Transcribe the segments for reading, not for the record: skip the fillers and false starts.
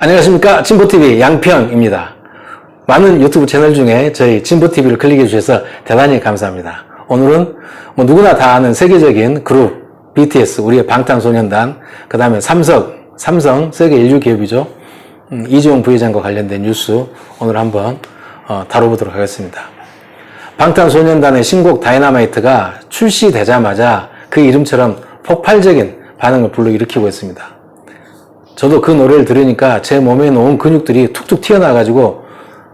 안녕하십니까. 진보TV 양평입니다. 많은 유튜브 채널 중에 저희 진보TV를 클릭해 주셔서 대단히 감사합니다. 오늘은 누구나 다 아는 세계적인 그룹 BTS, 우리의 방탄소년단, 그 다음에 삼성 세계 인류 기업이죠. 이재용 부회장과 관련된 뉴스 오늘 한번 다뤄보도록 하겠습니다. 방탄소년단의 신곡 다이너마이트가 출시되자마자 그 이름처럼 폭발적인 반응을 불러일으키고 있습니다. 저도 그 노래를 들으니까 제 몸에 놓은 근육들이 툭툭 튀어나와가지고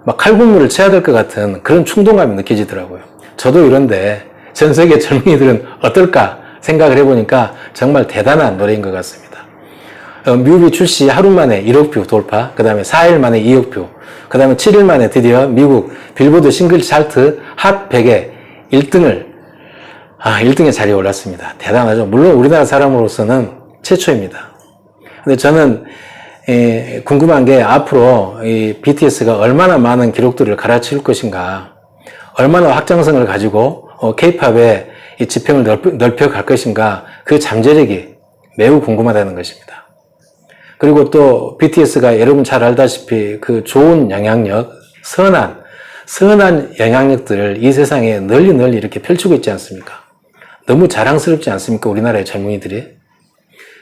막 칼군무를 쳐야 될 것 같은 그런 충동감이 느껴지더라고요. 저도 이런데 전 세계 젊은이들은 어떨까 생각을 해보니까 정말 대단한 노래인 것 같습니다. 뮤비 출시 하루 만에 1억 뷰 돌파, 그 다음에 4일 만에 2억 뷰, 그 다음에 7일 만에 드디어 미국 빌보드 싱글 차트 핫 100에 1등의 자리에 올랐습니다. 대단하죠. 물론 우리나라 사람으로서는 최초입니다. 근데 저는 궁금한 게 앞으로 이 BTS가 얼마나 많은 기록들을 갈아치울 것인가, 얼마나 확장성을 가지고 K-팝의 이 지평을 넓혀갈 것인가, 그 잠재력이 매우 궁금하다는 것입니다. 그리고 또 BTS가 여러분 잘 알다시피 그 좋은 영향력, 선한 영향력들을 이 세상에 널리 이렇게 펼치고 있지 않습니까? 너무 자랑스럽지 않습니까? 우리나라의 젊은이들이.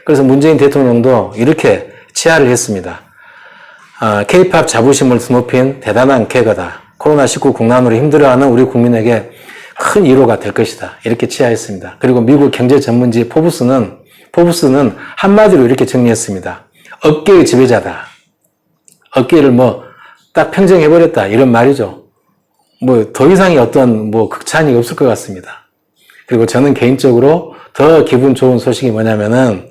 그래서 문재인 대통령도 이렇게 치하를 했습니다. K-팝 자부심을 드높인 대단한 쾌거다. 코로나19 국난으로 힘들어하는 우리 국민에게 큰 위로가 될 것이다. 이렇게 치하했습니다. 그리고 미국 경제 전문지 포브스는 한마디로 이렇게 정리했습니다. 업계의 지배자다. 업계를 딱 평정해버렸다. 이런 말이죠. 더 이상의 어떤 극찬이 없을 것 같습니다. 그리고 저는 개인적으로 더 기분 좋은 소식이 뭐냐면은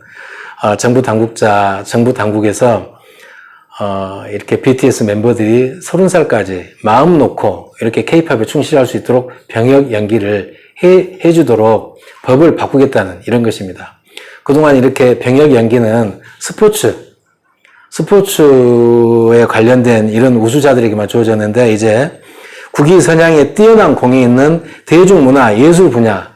정부 당국에서 이렇게 BTS 멤버들이 30살까지 마음 놓고 이렇게 K-팝에 충실할 수 있도록 병역 연기를 해주도록 법을 바꾸겠다는 이런 것입니다. 그동안 이렇게 병역 연기는 스포츠에 관련된 이런 우수자들에게만 주어졌는데, 이제 국위 선양에 뛰어난 공이 있는 대중문화 예술 분야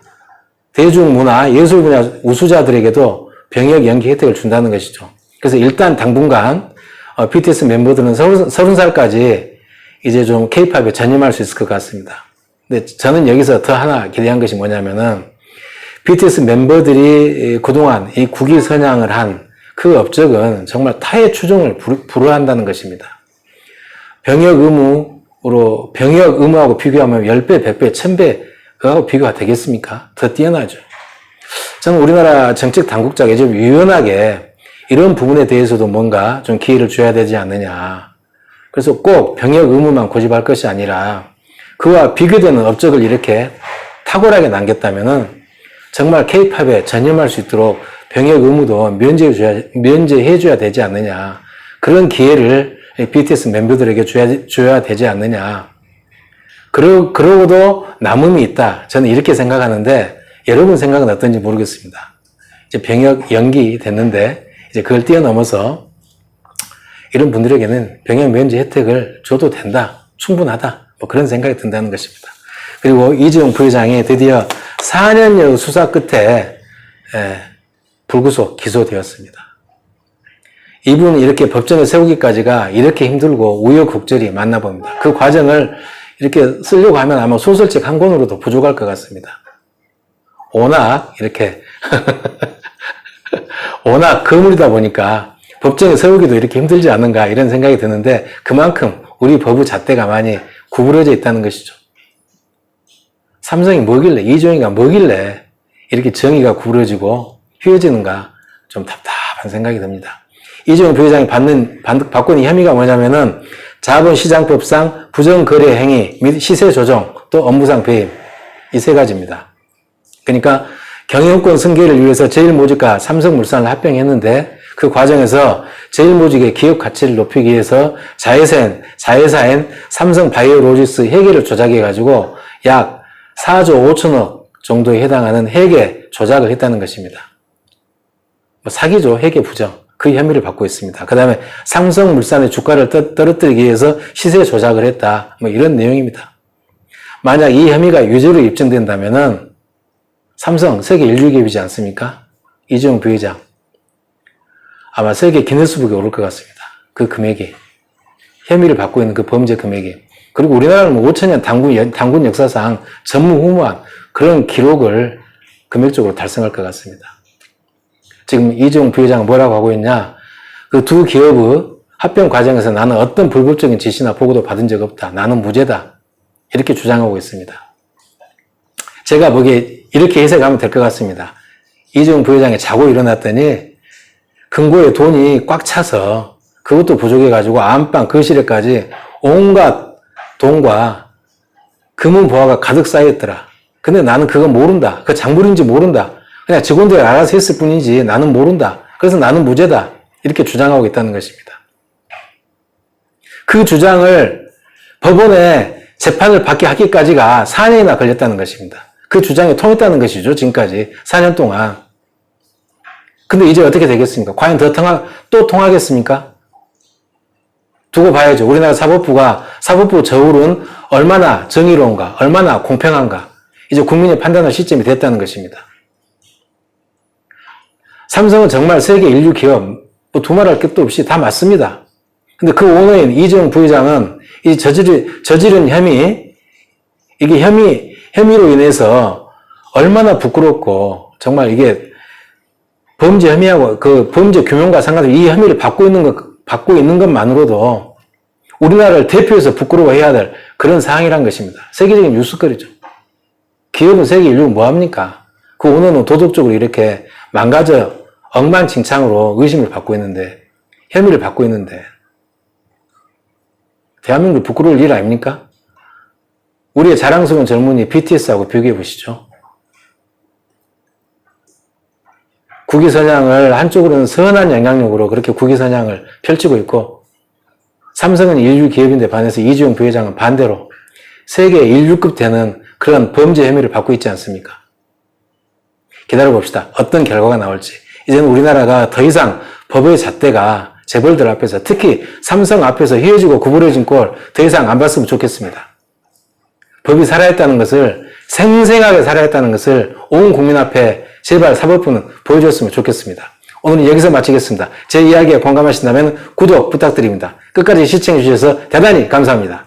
우수자들에게도 병역 연기 혜택을 준다는 것이죠. 그래서 일단 당분간 BTS 멤버들은 30살까지 이제 좀 K-팝에 전념할 수 있을 것 같습니다. 근데 저는 여기서 더 하나 기대한 것이 뭐냐면은, BTS member들이 그동안 이 국위 선양을 한 그 업적은 정말 타의 추종을 불허한다는 것입니다. 병역 의무하고 비교하면 10배, 100배, 1000배하고 비교가 되겠습니까? 더 뛰어나죠. 저는 우리나라 정책 당국자가 좀 유연하게 이런 부분에 대해서도 뭔가 좀 기회를 줘야 되지 않느냐. 그래서 꼭 병역 의무만 고집할 것이 아니라 그와 비교되는 업적을 이렇게 탁월하게 남겼다면은 정말 K-팝에 전념할 수 있도록 병역 의무도 면제해줘야 되지 않느냐. 그런 기회를 BTS 멤버들에게 줘야 되지 않느냐. 그러고도 남음이 있다. 저는 이렇게 생각하는데, 여러분 생각은 어떤지 모르겠습니다. 이제 병역 연기 됐는데, 이제 그걸 뛰어넘어서 이런 분들에게는 병역 면제 혜택을 줘도 된다. 충분하다. 그런 생각이 든다는 것입니다. 그리고 이재용 부회장이 드디어 4년여 수사 끝에 불구속 기소되었습니다. 이분은 이렇게 법정에 세우기까지가 이렇게 힘들고 우여곡절이 많나 봅니다. 그 과정을 이렇게 쓰려고 하면 아마 소설책 한 권으로도 부족할 것 같습니다. 워낙 거물이다 보니까 법정에 세우기도 이렇게 힘들지 않은가 이런 생각이 드는데, 그만큼 우리 법의 잣대가 많이 구부러져 있다는 것이죠. 삼성이 뭐길래, 이종희가 뭐길래 이렇게 정의가 구부러지고 휘어지는가, 좀 답답한 생각이 듭니다. 이재용 부회장이 받고 있는 혐의가 뭐냐면은 자본시장법상 부정거래 행위 및 시세 조정, 또 업무상 배임, 이 세 가지입니다. 그러니까 경영권 승계를 위해서 제일모직과 삼성물산을 합병했는데, 그 과정에서 제일모직의 기업 가치를 높이기 위해서 자회사인 삼성바이오로직스 회계를 조작해가지고 약 4조 5천억 정도에 해당하는 회계 조작을 했다는 것입니다. 사기죠. 회계 부정. 그 혐의를 받고 있습니다. 그 다음에 삼성물산의 주가를 떨어뜨리기 위해서 시세 조작을 했다. 이런 내용입니다. 만약 이 혐의가 유죄로 입증된다면은 삼성 세계 인류기업이지 않습니까? 이재용 부회장. 아마 세계 기네스북에 오를 것 같습니다. 그 금액이, 혐의를 받고 있는 그 범죄 금액이. 그리고 우리나라는 5천년 단군 역사상 전무후무한 그런 기록을 금액적으로 달성할 것 같습니다. 지금 이재용 부회장은 뭐라고 하고 있냐? 그 두 기업의 합병 과정에서 나는 어떤 불법적인 지시나 보고도 받은 적 없다. 나는 무죄다. 이렇게 주장하고 있습니다. 제가 보기에 이렇게 해석하면 될 것 같습니다. 이재용 부회장이 자고 일어났더니 금고에 돈이 꽉 차서 그것도 부족해가지고 안방, 거실에까지 온갖 돈과 금은 보화가 가득 쌓였더라. 근데 나는 그거 모른다. 그 작물인지 모른다. 그냥 직원들이 알아서 했을 뿐이지 나는 모른다. 그래서 나는 무죄다. 이렇게 주장하고 있다는 것입니다. 그 주장을 법원에 재판을 받게 하기까지가 4년이나 걸렸다는 것입니다. 그 주장이 통했다는 것이죠. 지금까지 4년 동안. 근데 이제 어떻게 되겠습니까? 과연 또 통하겠습니까? 두고 봐야죠. 우리나라 사법부 저울은 얼마나 정의로운가, 얼마나 공평한가. 이제 국민이 판단할 시점이 됐다는 것입니다. 삼성은 정말 세계 인류 기업, 뭐 두말할 것도 없이 다 맞습니다. 근데 그 오너인 이재용 부회장은 이 저지른 혐의, 이게 혐의로 인해서 얼마나 부끄럽고, 정말 이게 범죄 혐의하고 그 범죄 규명과 상관없이 이 혐의를 받고 있는 것만으로도 우리나라를 대표해서 부끄러워해야 될 그런 사항이란 것입니다. 세계적인 뉴스거리죠. 기업은 세계 인류 뭐합니까? 그 오너는 도덕적으로 이렇게 망가져 엉망진창으로 의심을 받고 있는데, 혐의를 받고 있는데, 대한민국 부끄러울 일 아닙니까? 우리의 자랑스러운 젊은이 BTS하고 비교해 보시죠. 국위선양을 한쪽으로는 선한 영향력으로 그렇게 국위선양을 펼치고 있고, 삼성은 인류 기업인데 반해서 이재용 부회장은 반대로 세계 인류급 되는 그런 범죄 혐의를 받고 있지 않습니까? 기다려봅시다. 어떤 결과가 나올지. 이제는 우리나라가 더 이상 법의 잣대가 재벌들 앞에서, 특히 삼성 앞에서 휘어지고 구부러진 꼴 더 이상 안 봤으면 좋겠습니다. 법이 살아있다는 것을, 생생하게 살아있다는 것을 온 국민 앞에 제발 사법부는 보여줬으면 좋겠습니다. 오늘은 여기서 마치겠습니다. 제 이야기에 공감하신다면 구독 부탁드립니다. 끝까지 시청해 주셔서 대단히 감사합니다.